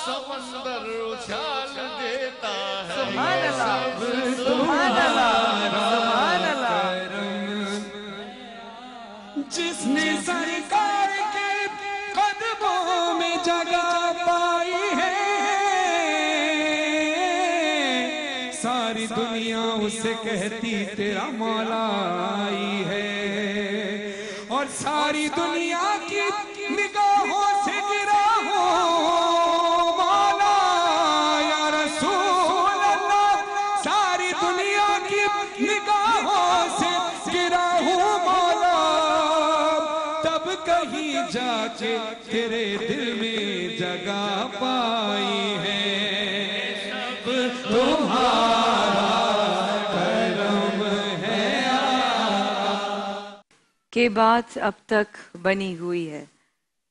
سمندر اچھال دیتا ہے سبحان اللہ سبحان اللہ سبحان اللہ جس نے سرکار کے قدموں میں جگہ پائی ہے ساری دنیا اسے کہتی تیرا مولا آئی ہے اور ساری دنیا کی نگاہوں سے گرا ہوں مولا یا رسول اللہ ساری دنیا کی نگاہوں سے گرا ہوں مولا تب کہیں جا کے تیرے دل میں جگہ پائی ہے تمہارا کرم ہے کہ بات اب تک بنی ہوئی ہے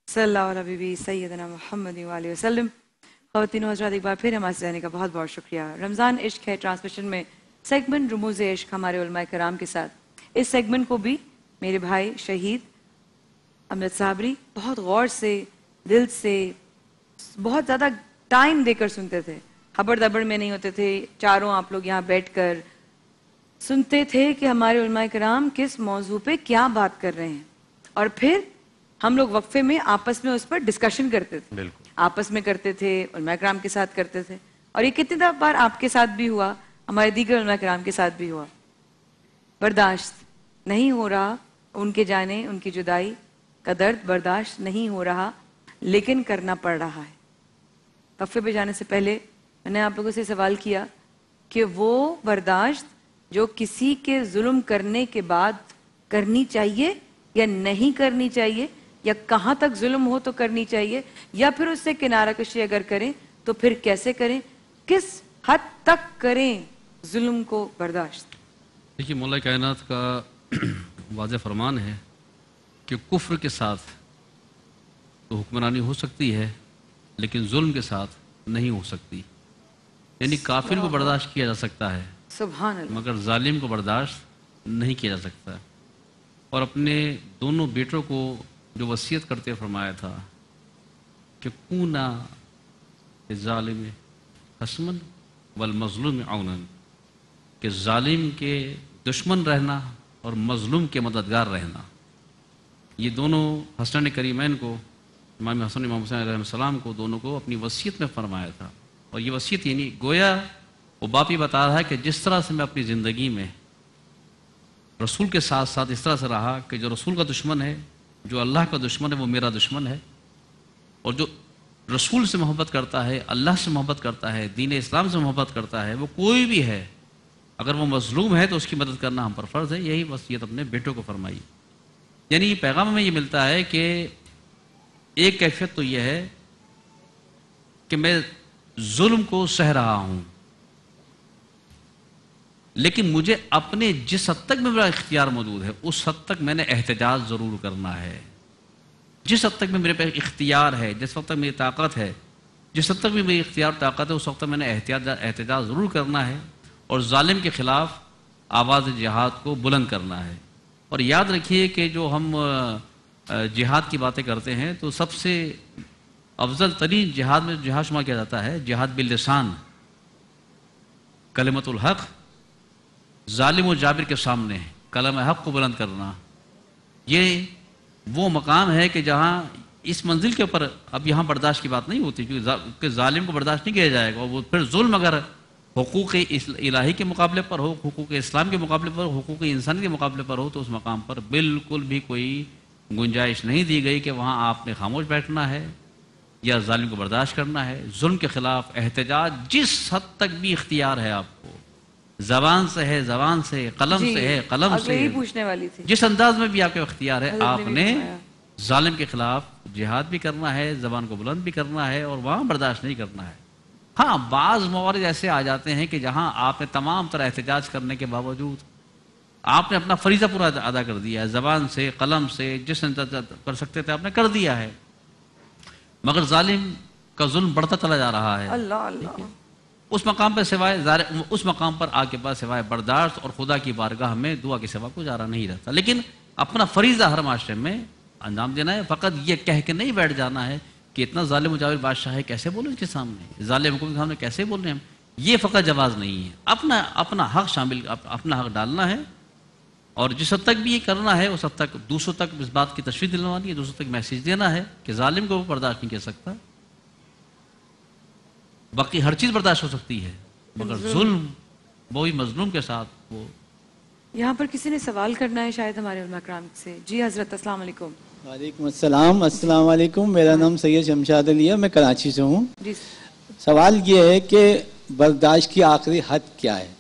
صلی اللہ علیہ وسلم سیدنا محمد وآلہ وسلم۔ خواتین و حضرات ایک بار پھر ہمارے رہنے کا بہت بہت شکریہ۔ رمضان عشق ہے ٹرانسمیشن میں سیگمنٹ رموز عشق ہمارے علماء کرام کے ساتھ، اس سیگمنٹ کو بھی میرے بھائی شہید امجد صابری بہت غور سے دل سے بہت زیادہ ٹائم دے کر سنتے تھے، ہبڑ دبڑ میں نہیں ہوتے تھے، چاروں آپ لوگ یہاں بیٹھ کر سنتے تھے کہ ہمارے علماء کرام کس موضوع پہ کیا بات کر رہے ہیں اور پھر ہم لوگ وقفے میں آپس میں اس پر ڈسکشن کرتے تھے، آپس میں کرتے تھے، علماء کرام کے ساتھ کرتے تھے، اور یہ کتنی بار آپ کے ساتھ بھی ہوا، ہمارے دیگر علماء کرام کے ساتھ بھی ہوا۔ برداشت نہیں ہو رہا ان کے جانے، ان کی جدائی کا درد برداشت نہیں ہو رہا لیکن کرنا پڑ رہا ہے۔ وقفے پہ جانے سے پہلے میں نے آپ لوگوں سے سوال کیا کہ وہ برداشت جو کسی کے ظلم کرنے کے بعد کرنی چاہیے یا نہیں کرنی چاہیے، یا کہاں تک ظلم ہو تو کرنی چاہیے، یا پھر اس سے کنارہ کشی اگر کریں تو پھر کیسے کریں، کس حد تک کریں ظلم کو برداشت؟ دیکھیے مولا کائنات کا واضح فرمان ہے کہ کفر کے ساتھ تو حکمرانی ہو سکتی ہے لیکن ظلم کے ساتھ نہیں ہو سکتی، یعنی کافر کو برداشت کیا جا سکتا ہے سبحان اللہ، مگر ظالم کو برداشت نہیں کیا جا سکتا۔ اور اپنے دونوں بیٹوں کو جو وصیت کرتے فرمایا تھا کہ کونا ظالم حسمن والمظلوم عونا، کہ ظالم کے دشمن رہنا اور مظلوم کے مددگار رہنا، یہ دونوں حسنین کریمین کو، امام حسن امام حسین علیہ السلام کو، دونوں کو اپنی وصیت میں فرمایا تھا۔ اور یہ وصیت یعنی گویا وہ باپ ہی بتا رہا ہے کہ جس طرح سے میں اپنی زندگی میں رسول کے ساتھ ساتھ اس طرح سے رہا کہ جو رسول کا دشمن ہے، جو اللہ کا دشمن ہے وہ میرا دشمن ہے، اور جو رسول سے محبت کرتا ہے، اللہ سے محبت کرتا ہے، دین اسلام سے محبت کرتا ہے، وہ کوئی بھی ہے، اگر وہ مظلوم ہے تو اس کی مدد کرنا ہم پر فرض ہے۔ یہی وصیت اپنے بیٹوں کو فرمائی۔ یعنی پیغام میں یہ ملتا ہے کہ ایک کیفیت تو یہ ہے کہ میں ظلم کو سہ رہا ہوں لیکن مجھے اپنے جس حد تک میرا اختیار موجود ہے اس حد تک میں نے احتجاج ضرور کرنا ہے۔ جس حد تک میں میرے پہ اختیار ہے، جس وقت تک میری طاقت ہے، جس حد تک بھی میری اختیار طاقت ہے، اس وقت تک میں نے احتجاج ضرور کرنا ہے اور ظالم کے خلاف آواز جہاد کو بلند کرنا ہے۔ اور یاد رکھیے کہ جو ہم جہاد کی باتیں کرتے ہیں تو سب سے افضل ترین جہاد میں جہاد شمار کیا جاتا ہے جہاد باللسان، کلمۃ الحق، ظالم و جابر کے سامنے کلمہ حق کو بلند کرنا۔ یہ وہ مقام ہے کہ جہاں اس منزل کے اوپر اب یہاں برداشت کی بات نہیں ہوتی، کیونکہ ظالم کو برداشت نہیں کیا جائے گا، وہ پھر ظلم اگر حقوق الہی کے مقابلے پر ہو، حقوق اسلام کے مقابلے پر ہو، حقوق انسانی کے مقابلے پر ہو، تو اس مقام پر بالکل بھی کوئی گنجائش نہیں دی گئی کہ وہاں آپ نے خاموش بیٹھنا ہے یا ظالم کو برداشت کرنا ہے۔ ظلم کے خلاف احتجاج جس حد تک بھی اختیار ہے آپ کو، زبان سے ہے، زبان سے، قلم سے ہے، قلم سے، یہی پوچھنے والی تھی، جس انداز میں بھی آپ کے اختیار ہے، آپ نے ظالم کے خلاف جہاد بھی کرنا ہے، زبان کو بلند بھی کرنا ہے اور وہاں برداشت نہیں کرنا ہے۔ ہاں بعض موارد ایسے آ جاتے ہیں کہ جہاں آپ نے تمام طرح احتجاج کرنے کے باوجود آپ نے اپنا فریضہ پورا ادا کر دیا ہے، زبان سے، قلم سے، جس انداز کر سکتے تھے آپ نے کر دیا ہے، مگر ظالم کا ظلم بڑھتا چلا جا رہا ہے۔ اللہ اللہ، اس مقام پر سوائے اس مقام پر آ کے بعد سوائے برداشت اور خدا کی بارگاہ میں دعا کے سوا گزارا نہیں رہتا، لیکن اپنا فریضہ ہر معاشرے میں انجام دینا ہے۔ فقط یہ کہہ کے نہیں بیٹھ جانا ہے کہ اتنا ظالم و جابر بادشاہ ہے کیسے بولیں اس کے سامنے، ظالم حکومت کے سامنے کیسے بول رہے ہیں ہم؟ یہ فقط جواز نہیں ہے، اپنا حق شامل، اپنا حق ڈالنا ہے، اور جس حد تک بھی یہ کرنا ہے اس حد تک دوسروں تک اس بات کی تشویش دلوانی ہے، دوسروں تک میسیج دینا ہے کہ ظالم کو وہ برداشت نہیں کر سکتا، باقی ہر چیز برداشت ہو سکتی ہے مگر ظلم وہی مظلوم کے ساتھ وہ۔ یہاں پر کسی نے سوال کرنا ہے شاید ہمارے علماء کرام سے۔ جی حضرت، السلام علیکم۔ وعلیکم السلام، السلام علیکم، میرا نام سید شمشاد علی ہے، میں کراچی سے ہوں۔ جی سوال یہ ہے کہ برداشت کی آخری حد کیا ہے؟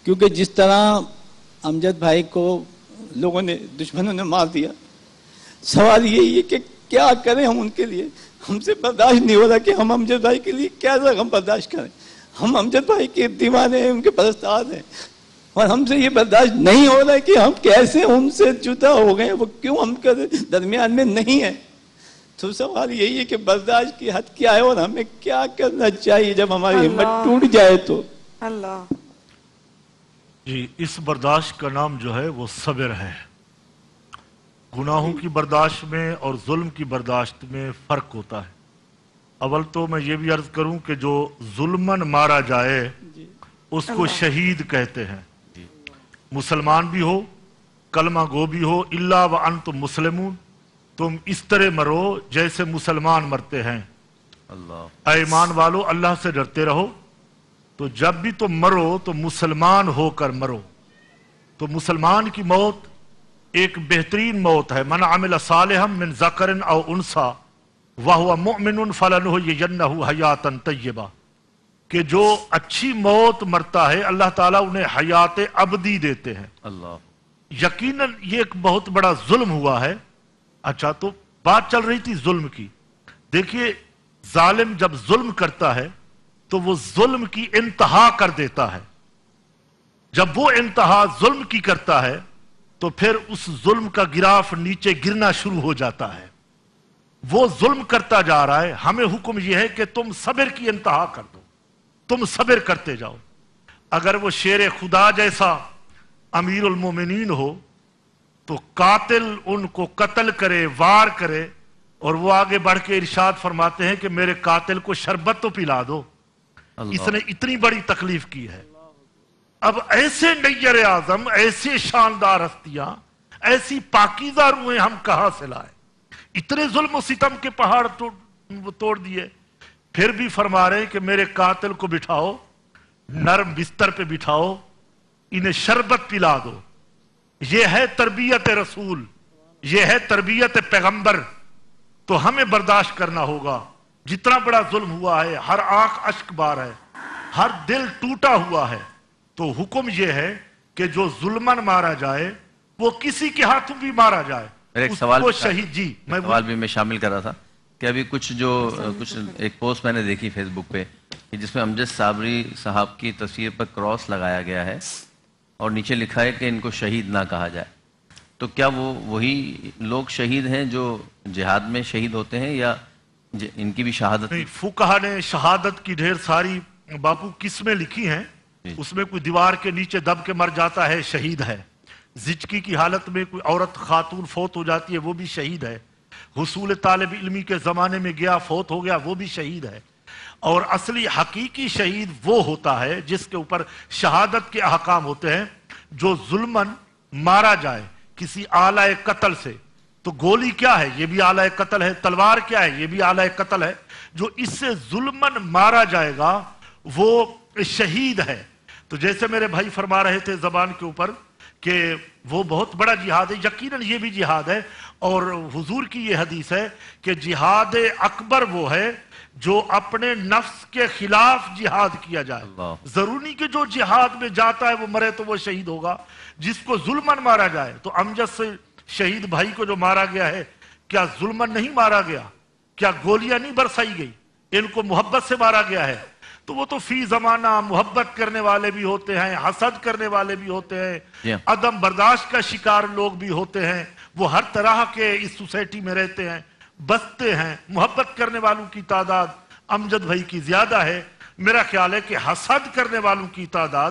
کیونکہ جس طرح امجد بھائی کو لوگوں نے، دشمنوں نے مار دیا، سوال یہی ہے کہ کیا کریں ہم ان کے لیے؟ ہم سے برداشت نہیں ہو رہا کہ ہم امجد بھائی کے لیے کیا رقم برداشت کریں۔ ہم امجد بھائی کے دیوانے ہیں، ان کے پرستار ہیں، اور ہم سے یہ برداشت نہیں ہو رہا ہے کہ ہم کیسے ان سے جدا ہو گئے، وہ کیوں ہم کے درمیان میں نہیں ہے۔ تو سوال یہی ہے کہ برداشت کی حد کیا ہے اور ہمیں کیا کرنا چاہیے جب ہماری ہمت ٹوٹ جائے تو؟ اللہ جی، اس برداشت کا نام جو ہے وہ صبر ہے۔ گناہوں کی برداشت میں اور ظلم کی برداشت میں فرق ہوتا ہے۔ اول تو میں یہ بھی عرض کروں کہ جو ظلمن مارا جائے اس کو شہید کہتے ہیں، مسلمان بھی ہو، کلمہ گو بھی ہو، الا وانتم مسلمون، تم اس طرح مرو جیسے مسلمان مرتے ہیں۔ اے ایمان والو، اللہ سے ڈرتے رہو، تو جب بھی تم مرو تو مسلمان ہو کر مرو۔ تو مسلمان کی موت ایک بہترین موت ہے۔ من عمل صالحا من ذکر او انثی وہو مؤمن فلنحیینہ حیاتا طیبہ، کہ جو اچھی موت مرتا ہے اللہ تعالیٰ انہیں حیات ابدی دیتے ہیں۔ یقیناً یہ ایک بہت بڑا ظلم ہوا ہے۔ اچھا، تو بات چل رہی تھی ظلم کی۔ دیکھیے، ظالم جب ظلم کرتا ہے تو وہ ظلم کی انتہا کر دیتا ہے۔ جب وہ انتہا ظلم کی کرتا ہے تو پھر اس ظلم کا گراف نیچے گرنا شروع ہو جاتا ہے۔ وہ ظلم کرتا جا رہا ہے، ہمیں حکم یہ ہے کہ تم صبر کی انتہا کر دو، تم صبر کرتے جاؤ۔ اگر وہ شیر خدا جیسا امیر المومنین ہو تو قاتل ان کو قتل کرے، وار کرے، اور وہ آگے بڑھ کے ارشاد فرماتے ہیں کہ میرے قاتل کو شربت تو پلا دو، اس نے اتنی بڑی تکلیف کی ہے۔ اب ایسے نیر اعظم، ایسے شاندار ہستیاں، ایسی پاکیزہ روحیں ہم کہاں سے لائے؟ اتنے ظلم و ستم کے پہاڑ توڑ دیے، پھر بھی فرما رہے ہیں کہ میرے قاتل کو بٹھاؤ، نرم بستر پہ بٹھاؤ، انہیں شربت پلا دو۔ یہ ہے تربیت رسول، یہ ہے تربیت پیغمبر۔ تو ہمیں برداشت کرنا ہوگا۔ جتنا بڑا ظلم ہوا ہے، ہر آنکھ اشک بار ہے، ہر دل ٹوٹا ہوا ہے، تو حکم یہ ہے کہ جو ظلمن مارا جائے وہ کسی کے ہاتھوں بھی مارا جائے، ایک اس سوال کو شہید۔ جی، سوال بھی میں شامل کر رہا تھا کہ ابھی کچھ ایک پوسٹ میں نے دیکھی فیس بک پہ کہ جس میں امجد صابری صاحب کی تصویر پر کراس لگایا گیا ہے اور نیچے لکھا ہے کہ ان کو شہید نہ کہا جائے۔ تو کیا وہ وہی لوگ شہید ہیں جو جہاد میں شہید ہوتے ہیں یا ان کی بھی شہادت؟ نہیں، فقہا نے شہادت کی ڈھیر ساری باپو قسمیں لکھی ہیں۔ اس میں کوئی دیوار کے نیچے دب کے مر جاتا ہے، شہید ہے۔ زچگی کی حالت میں کوئی عورت خاتون فوت ہو جاتی ہے، وہ بھی شہید ہے۔ حصول طالب علمی کے زمانے میں گیا، فوت ہو گیا، وہ بھی شہید ہے۔ اور اصلی حقیقی شہید وہ ہوتا ہے جس کے اوپر شہادت کے احکام ہوتے ہیں، جو ظلمن مارا جائے کسی آلہ قتل سے۔ تو گولی کیا ہے؟ یہ بھی آلہ قتل ہے۔ تلوار کیا ہے؟ یہ بھی آلہ قتل ہے۔ جو اس سے ظلمن مارا جائے گا وہ شہید ہے۔ تو جیسے میرے بھائی فرما رہے تھے زبان کے اوپر کہ وہ بہت بڑا جہاد ہے، یقیناً یہ بھی جہاد ہے۔ اور حضور کی یہ حدیث ہے کہ جہاد اکبر وہ ہے جو اپنے نفس کے خلاف جہاد کیا جائے۔ ضروری کہ جو جہاد میں جاتا ہے وہ مرے تو وہ شہید ہوگا۔ جس کو ظلمن مارا جائے، تو امجد سے شہید بھائی کو جو مارا گیا ہے، کیا ظلمن نہیں مارا گیا؟ کیا گولیاں نہیں برسائی گئی؟ ان کو محبت سے مارا گیا ہے۔ تو وہ تو فی زمانہ محبت کرنے والے بھی ہوتے ہیں، حسد کرنے والے بھی ہوتے ہیں، عدم برداشت کا شکار لوگ بھی ہوتے ہیں۔ وہ ہر طرح کے اس سوسائٹی میں رہتے ہیں، بستے ہیں۔ محبت کرنے والوں کی تعداد امجد بھائی کی زیادہ ہے۔ میرا خیال ہے کہ حسد کرنے والوں کی تعداد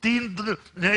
3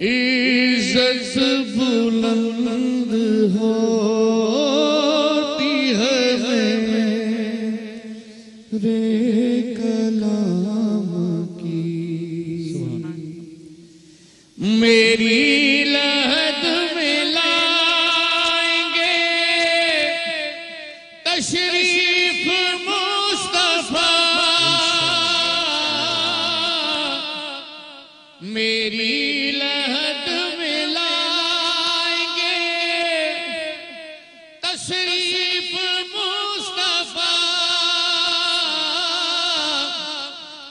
عزت بلند ہوتی ہے میرے کلام کی، میری لحد میں لائیں گے تشریف مصطفیٰ، میری لحد میں لائیں گے تشریف مصطفیٰ،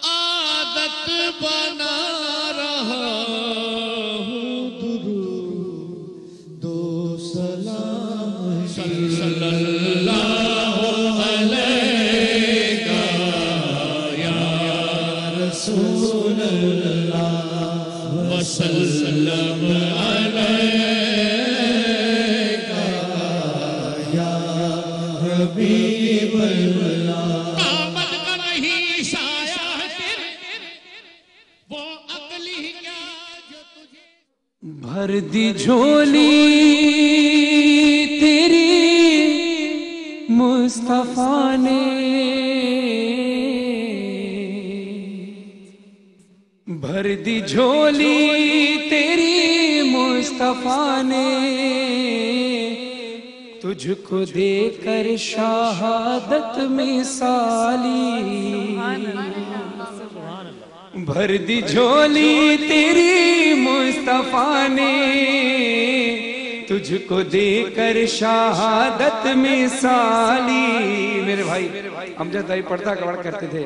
عادت بنا رہا ہوں درود و سلام صلی اللہ علیہ یا رسول اللہ وسلم علیک یا حبیب اللہ۔ آمد کا نہیں سایہ ہے تیرے، وہ عقل ہی کیا جو تجھے بھر دی جھولی تیری مصطفیٰ نے، بھر دی جھولی تیری مصطفیٰ نے، تجھ کو دے کر شہادت مثالی، بھر دی جھولی تیری مصطفیٰ نے، تجھ کو دے کر شہادت مثالی۔ میرے بھائی امجد بھائی پردہ کور کرتے تھے،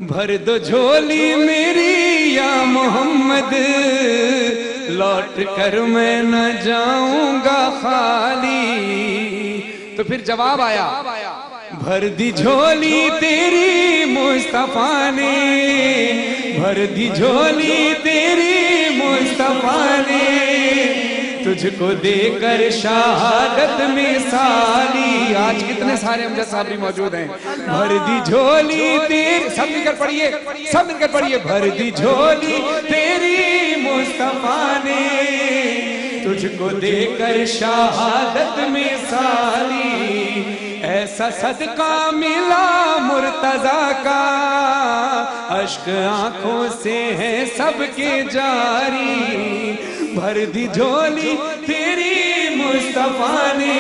بھر دو جھولی میری یا محمد، لوٹ کر میں نہ جاؤں گا خالی۔ تو پھر جواب آیا، بھر دی جھولی تیری مصطفیٰ نے، بھر دی جھولی تیری مصطفیٰ نے، تجھ کو دے کر شہادت مثالی۔ آج کتنے سارے امجد صاحب بھی موجود ہیں۔ بھر دی جھولی تیری، سب مل کر پڑھیے، سب مل کر پڑھیے، بھر دی جھولی تیری مصطفیٰ نے، تجھ کو دے کر شہادت مثالی۔ ایسا صدقہ ملا مرتضیٰ کا، اشک آنکھوں سے ہے سب کے جاری۔ بھر دی جھولی تیری مصطفیٰ نے،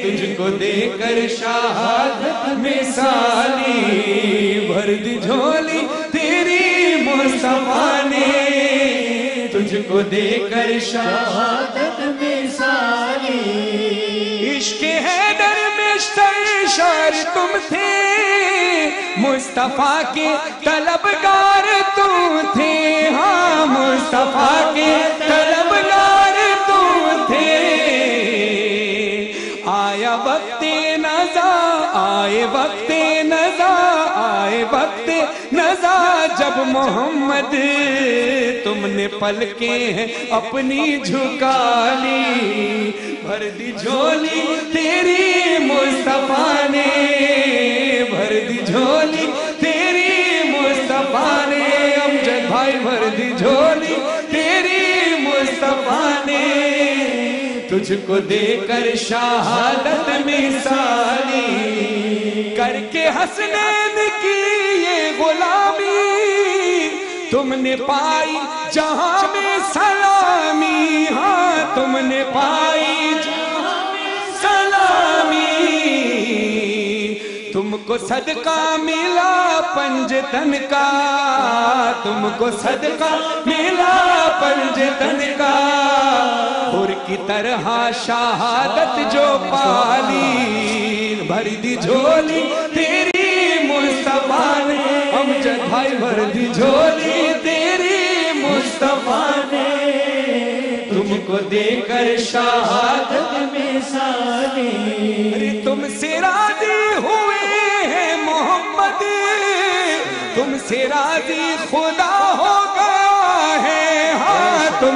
تجھ کو دے کر شہادت مثالی۔ بھر دی جھولی تیری مصطفیٰ نے، تجھ کو دے کر شہادت مثالی۔ عشق حیدر میں سرشار تم تھے، مصطفیٰ کے طلبگار تم تھے، ہاں مصطفیٰ کے طلبگار تم تھے۔ آیا وقت نزا، آئے وقت نزا، آئے وقت نزا، جب محمد تم نے پلکیں اپنی جھکا لی۔ بھر دی جھولی تیری مصطفیٰ نے، بھر دی جھولی تیری مصطفیٰ نے، امجد بھائی بھر دی جھولی تیری مصطفیٰ نے، تجھ کو دے کر شہادت مثالی۔ کر کے حسنین کی یہ غلامی، تم نے پائی جہاں میں سلامی، ہاں تم نے پائی جہاں میں سلامی۔ تم کو صدقہ ملا پنجتن کا، تم کو صدقہ ملا پنجتن کا، حور کی طرح شہادت جو پالی۔ بھر دی جھولی تیری مصطفیٰ نے، امجد بھائی بھر دی جھولی تیری مصطفیٰ نے، تم کو دے کر شہادت مثالی۔ تم سے راضی ہوئے ہیں محمد، تم سے راضی خدا ہو گیا ہے، ہاں تم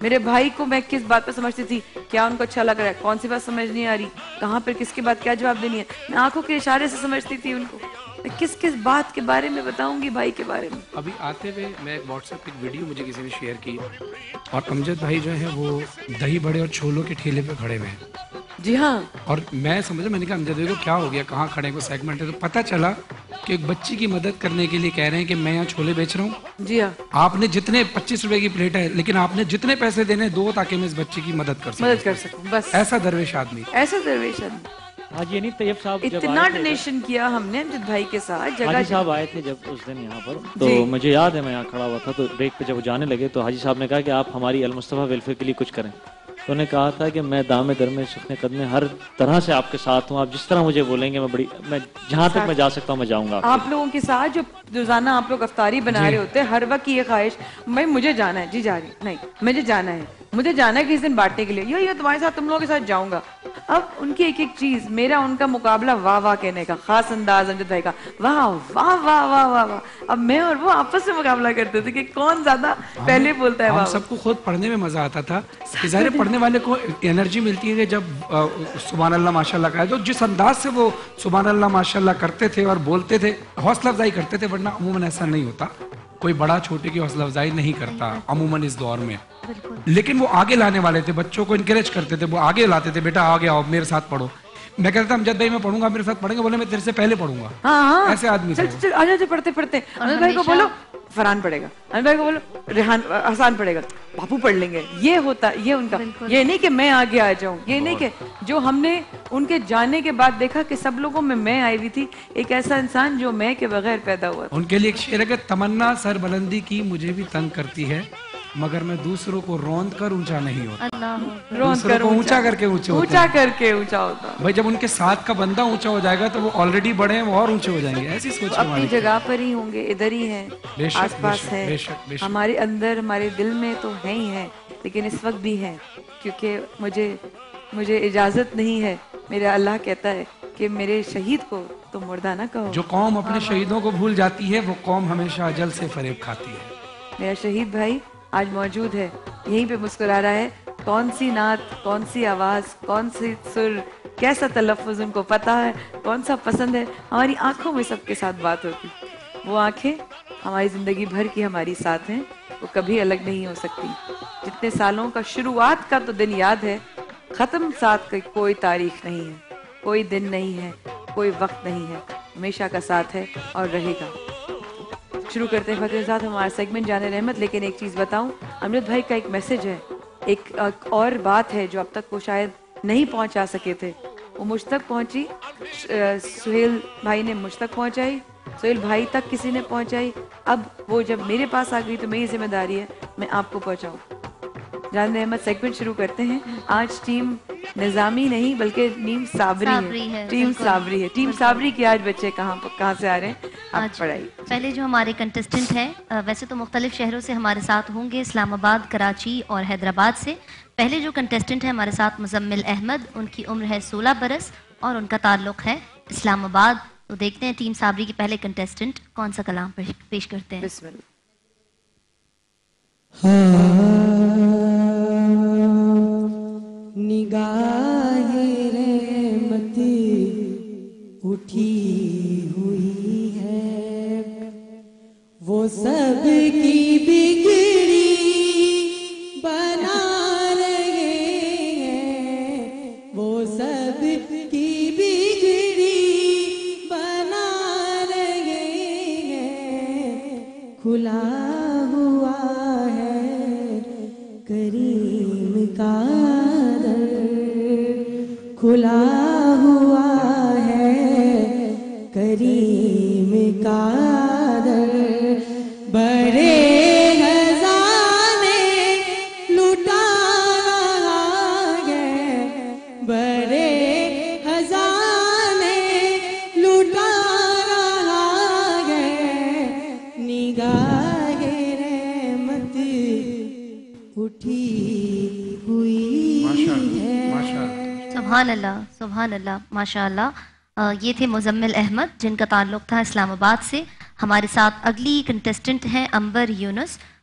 میرے بھائی کو میں کس بات پہ سمجھتی تھی, کیا ان کو اچھا لگ رہا ہے, کون سی بات سمجھ نہیں آ رہی, کہاں پر کس کے بعد کیا جواب دینی ہے, میں آنکھوں کے اشارے سے سمجھتی تھی ان کو. میں کس کس بات کے بارے میں بتاؤں گی بھائی کے بارے میں. ابھی آتے ہوئے میں ایک واٹس ایپ ایک ویڈیو مجھے کسی نے شیئر کی, اور امجد بھائی جو ہیں وہ دہی بڑے اور چھولوں کے ٹھیلے پہ کھڑے ہوئے ہیں. جی ہاں, اور میں سمجھا, میں نے کہا امجد بھائی کو کیا ہو گیا, کہاں کھڑے کو سیگمنٹ ہے, تو پتہ چلا کہ ایک بچی کی مدد کرنے کے لیے کہہ رہے ہیں کہ میں یہاں چھولے بیچ رہا ہوں. جی ہاں, آپ نے جتنے 25 روپے کی پلیٹ ہے, لیکن آپ نے جتنے پیسے دینے دو تاکہ میں اس بچی کی مدد کر سکوں, بس ایسا درویش آدمی. ایسا درویش آدمی. حاجی نہیں طیب صاحب اتنا ڈونیشن کیا ہم نے امجد بھائی کے ساتھ. حاجی صاحب آئے تھے جب اس دن یہاں پر, تو مجھے یاد ہے میں یہاں کھڑا ہوا تھا, تو بریک پہ جب وہ جانے لگے تو حاجی صاحب نے کہا کہ آپ ہماری المصطفیٰ ویلفیئر کے لیے کچھ کریں. تو انہوں نے کہا تھا کہ میں دامے در میں شکن قدمے ہر طرح سے آپ کے ساتھ ہوں, آپ جس طرح مجھے بولیں گے میں جہاں تک میں جا سکتا ہوں میں جاؤں گا آپ لوگوں کے ساتھ. جو روزانہ آپ لوگ افطاری بنا رہے ہوتے ہیں, ہر وقت یہ خواہش, میں مجھے جانا ہے, جی جا رہی نہیں, مجھے جانا ہے, مجھے جانا ہے کس دن بانٹنے کے لیے, یہ تمہارے ساتھ, تم لوگوں کے ساتھ جاؤں گا. اب ان کی ایک ایک چیز, میرا ان کا مقابلہ واہ واہ کہنے کا, خاص انداز امجد بھائی کا, واہ واہ واہ واہ واہ واہ. اب میں اور وہ آپس میں مقابلہ کرتے تھے کہ کون زیادہ پہلے بولتا ہے. ہم سب کو خود پڑھنے میں مزہ آتا تھا, ظاہر پڑھنے والے کو انرجی ملتی ہے جب سبحان اللہ ماشاء اللہ کا ہے, تو جس انداز سے وہ سبحان اللہ ماشاء اللہ کرتے تھے اور بولتے تھے, حوصلہ افزائی کرتے تھے, ورنہ عموماً ایسا نہیں ہوتا, کوئی بڑا چھوٹے کی حوصلہ افزائی نہیں کرتا عموماً اس دور میں. لیکن وہ آگے لانے والے تھے, بچوں کو انکریج کرتے تھے, وہ آگے لاتے تھے, بیٹا آگے آؤ میرے ساتھ پڑھو. میں کہتا تھا امجد بھائی میں پڑھوں گا, میرے ساتھ پڑھیں گے, بولے میں تیرے سے پہلے پڑھوں گا. ایسے آدمی تھے. آجا پڑھتے پڑھتے امجد بھائی کو بولو فرحان پڑھے گا, امجد بھائی کو بولو ریحان حسان پڑھے گا, باپو پڑھ لیں گے. یہ ہوتا, یہ ان کا, یہ نہیں کہ میں آگے آ جاؤں, یہ نہیں کہ جو ہم نے ان کے جانے کے بعد دیکھا کہ سب لوگوں میں آئی ہوئی تھی, ایک ایسا انسان جو میں کے بغیر پیدا ہوا. ان کے لیے ایک شعر ہے کہ تمنا سر بلندی کی مجھے بھی تنگ کرتی ہے, مگر میں دوسروں کو روند کر اونچا نہیں ہوتا. دوسروں کو اونچا کر کے اونچا ہوتا. بھائی جب ان کے ساتھ کا بندہ اونچا ہو جائے گا تو وہ آلریڈی بڑے ہیں, وہ اور اونچے ہو جائیں گے. ایسی سوچ اپنی جگہ پر ہی ہوں گے, ادھر ہی ہیں, آس پاس ہیں, ہمارے اندر ہمارے دل میں تو ہیں ہی ہیں, لیکن اس وقت بھی ہیں, کیونکہ مجھے اجازت نہیں ہے. میرا اللہ کہتا ہے کہ میرے شہید کو تم مردہ نہ کہو. جو قوم اپنے شہیدوں کو بھول جاتی ہے وہ قوم ہمیشہ اجل سے فریب کھاتی ہے. میرا شہید بھائی آج موجود ہے, یہیں پہ مسکرا رہا ہے. کون سی نعت, کون سی آواز, کون سی سر, کیسا تلفظ ان کو پتا ہے, کون سا پسند ہے. ہماری آنکھوں میں سب کے ساتھ بات ہوتی. وہ آنکھیں ہماری زندگی بھر کی ہماری ساتھ ہیں, وہ کبھی الگ نہیں ہو سکتی. جتنے سالوں کا شروعات کا تو دن یاد ہے, ختم ساتھ کی کوئی تاریخ نہیں ہے, کوئی دن نہیں ہے, کوئی وقت نہیں ہے, ہمیشہ کا ساتھ ہے اور رہے گا. شروع کرتے ہیں فتح صاحب ہمارا سیگمنٹ جانے رحمت. لیکن ایک چیز بتاؤں, امجد بھائی کا ایک میسج ہے, ایک اور بات ہے جو اب تک وہ شاید نہیں پہنچا سکے تھے, وہ مجھ تک پہنچی. سہیل بھائی نے مجھ تک پہنچائی, سہیل بھائی تک کسی نے پہنچائی, اب وہ جب میرے پاس آ گئی تو میری ذمہ داری ہے میں آپ کو پہنچاؤں. جان رحمت سیگمنٹ شروع کرتے ہیں. آج ٹیم نظامی نہیں بلکہ ٹیم صابری ہے. ٹیم صابری ہے. ٹیم صابری کی آج بچے کہاں سے آ رہے ہیں, آپ پڑھائی. پہلے جو ہمارے کنٹسٹنٹ ہیں, ویسے تو مختلف شہروں سے ہمارے ساتھ ہوں گے, اسلام آباد, کراچی اور حیدرآباد سے. پہلے جو کنٹسٹنٹ ہیں ہمارے ساتھ مزمل احمد, ان کی عمر ہے 16 برس اور ان کا تعلق ہے اسلام آباد. تو دیکھتے ہیں ٹیم صابری کے پہلے کنٹسٹنٹ کون سا کلام پیش کرتے ہیں. بسم اللہ. نگاہ رحمت اٹھی ہوئی ہے, وہ سب کی بگڑی بنا رہے ہیں, وہ سب کی بگڑی بنا رہے ہیں. کھلا ہوا ہے کریم کا در, کھلا ہوا ہے کریم کا در. بڑے خزانے لٹا رہا ہے, بڑے خزانے لٹا رہا ہے. نگاہ رحمت اٹھی ہوئی ہے. سبحان اللہ, سبحان اللہ, ماشاء اللہ. یہ تھے مزمل احمد جن کا تعلق تھا اسلام آباد سے. ہمارے ساتھ اگلی کنٹسٹنٹ ہیں امبر یونس,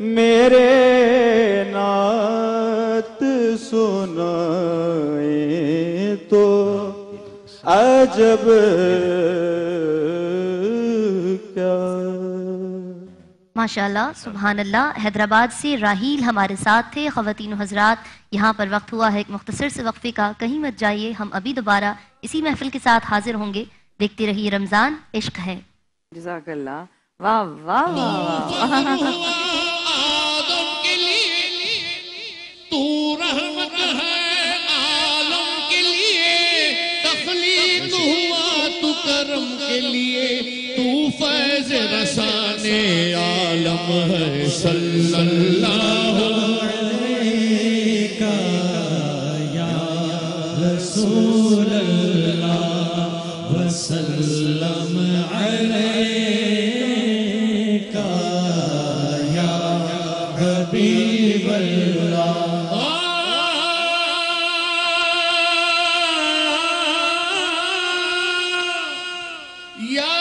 میرے نعت سنائیں تو عجب کیا. ماشاءاللہ سبحان اللہ. حیدرآباد سے راہیل ہمارے ساتھ تھے. خواتین و حضرات یہاں پر وقت ہوا ہے ایک مختصر سے وقفے کا. کہیں مت جائیے, ہم ابھی دوبارہ اسی محفل کے ساتھ حاضر ہوں گے. دیکھتے رہیے رمضان عشق ہے. جزاک اللہ. واہ واہ واہ. آدم کے لیے تو رحمت ہے, عالم کے لیے تخلیق ہوا, تو کرم کے لیے تو فیض رسان عالم ہے. صلی اللہ علیہ یا رسول اللہ وسلم علیہ یا حبیب اللہ. یا